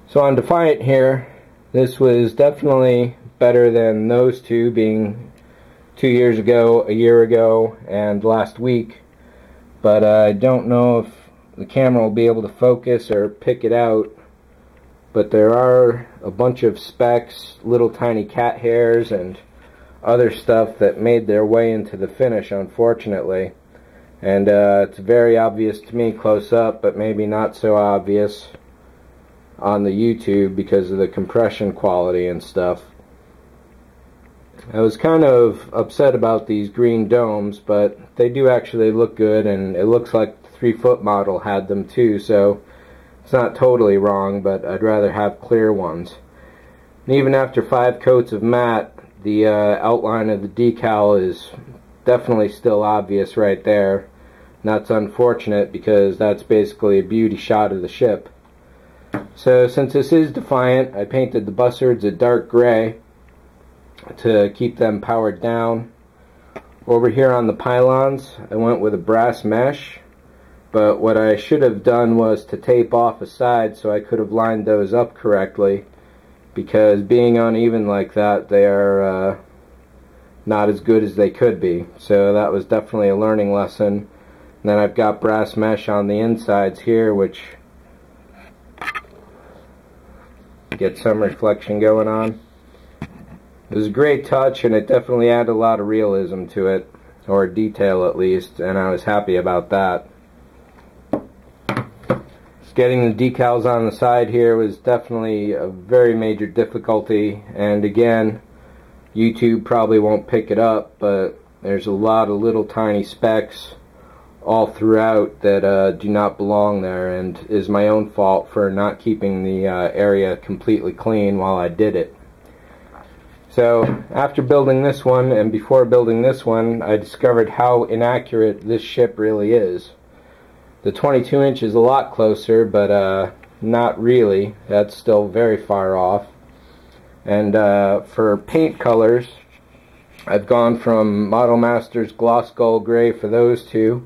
So on Defiant here, this was definitely better than those two, being 2 years ago, a year ago, and last week. But I don't know if the camera will be able to focus or pick it out. But there are a bunch of specks, little tiny cat hairs, and other stuff that made their way into the finish, unfortunately. And it's very obvious to me close up, but maybe not so obvious on the YouTube because of the compression quality and stuff. I was kind of upset about these green domes, but they do actually look good, and it looks like the 3-foot model had them too, so it's not totally wrong, but I'd rather have clear ones. And even after 5 coats of matte, the outline of the decal is definitely still obvious right there. And that's unfortunate because that's basically a beauty shot of the ship. So since this is Defiant, I painted the buzzards a dark gray to keep them powered down. Over here on the pylons, I went with a brass mesh, but what I should have done was to tape off a side so I could have lined those up correctly, because being uneven like that, they are not as good as they could be. So that was definitely a learning lesson. And then I've got brass mesh on the insides here, which get some reflection going on. It was a great touch, and it definitely added a lot of realism to it, or detail at least, and I was happy about that. Getting the decals on the side here was definitely a very major difficulty, and again, YouTube probably won't pick it up, but there's a lot of little tiny specks all throughout that do not belong there, and is my own fault for not keeping the area completely clean while I did it. So after building this one, and before building this one, I discovered how inaccurate this ship really is. The 22 inch is a lot closer, but not really. That's still very far off. And for paint colors, I've gone from Model Master's Gloss Gold Gray for those two.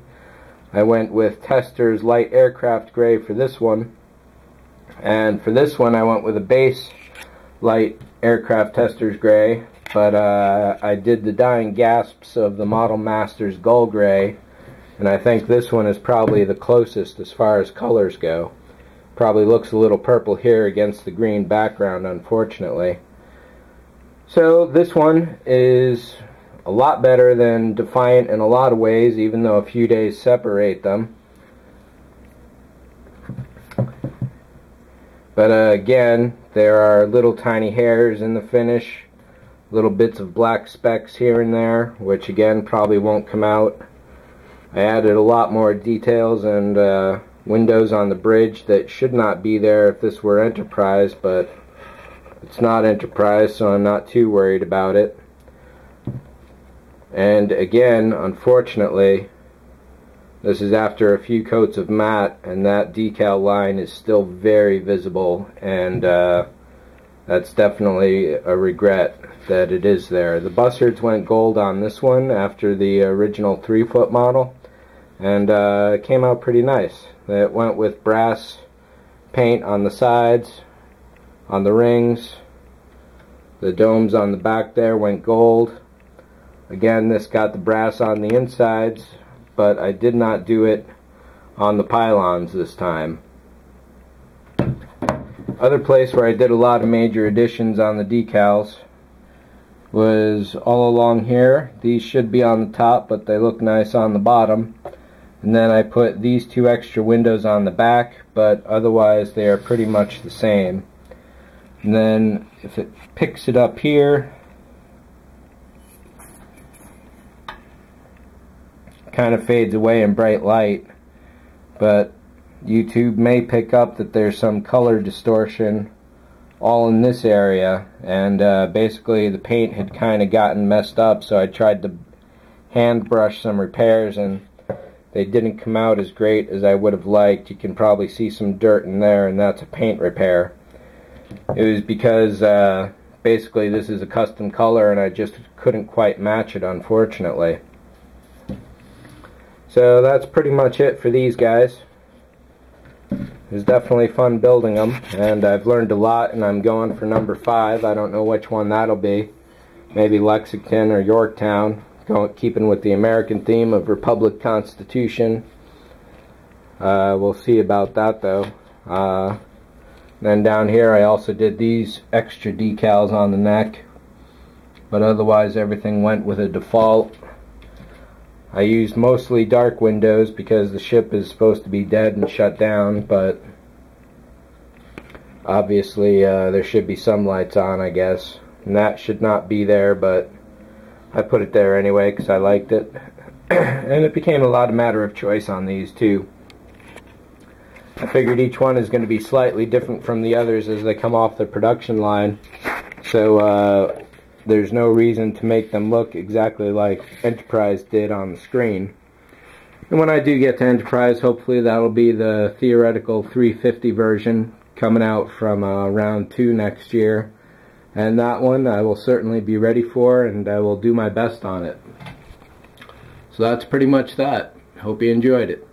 I went with Tester's Light Aircraft Gray for this one. And for this one, I went with a base Light Aircraft Tester's Gray. But I did the dying gasps of the Model Master's Gold Gray. And I think this one is probably the closest as far as colors go. Probably looks a little purple here against the green background, unfortunately. So this one is a lot better than Defiant in a lot of ways, even though a few days separate them. But again, there are little tiny hairs in the finish, little bits of black specks here and there, which again probably won't come out. I added a lot more details and windows on the bridge that should not be there if this were Enterprise, but it's not Enterprise, so I'm not too worried about it. And again, unfortunately, this is after a few coats of matte, and that decal line is still very visible, and that's definitely a regret that it is there. The buzzards went gold on this one after the original 3-foot model, and it came out pretty nice. It went with brass paint on the sides, on the rings. The domes on the back there went gold. Again, this got the brass on the insides, but I did not do it on the pylons this time. Other place where I did a lot of major additions on the decals was all along here. These should be on the top, but they look nice on the bottom. And then I put these 2 extra windows on the back, but otherwise they are pretty much the same. And then if it picks it up here, kind of fades away in bright light, but YouTube may pick up that there's some color distortion all in this area, and basically the paint had kind of gotten messed up, so I tried to hand brush some repairs, and they didn't come out as great as I would have liked. You can probably see some dirt in there, and that's a paint repair. It was because basically this is a custom color, and I just couldn't quite match it, unfortunately. So that's pretty much it for these guys. It was definitely fun building them, and I've learned a lot, and I'm going for number 5. I don't know which one that'll be. Maybe Lexington or Yorktown, keeping with the American theme of Republic Constitution. We'll see about that, though. Then down here I also did these extra decals on the neck, but otherwise everything went with a default. I used mostly dark windows because the ship is supposed to be dead and shut down, but obviously there should be some lights on, I guess. And that should not be there, but I put it there anyway because I liked it. And it became a lot of matter of choice on these too. I figured each one is going to be slightly different from the others as they come off the production line. So there's no reason to make them look exactly like Enterprise did on the screen. And when I do get to Enterprise, hopefully that'll be the theoretical 350 version coming out from round 2 next year. And that one I will certainly be ready for, and I will do my best on it. So that's pretty much that. Hope you enjoyed it.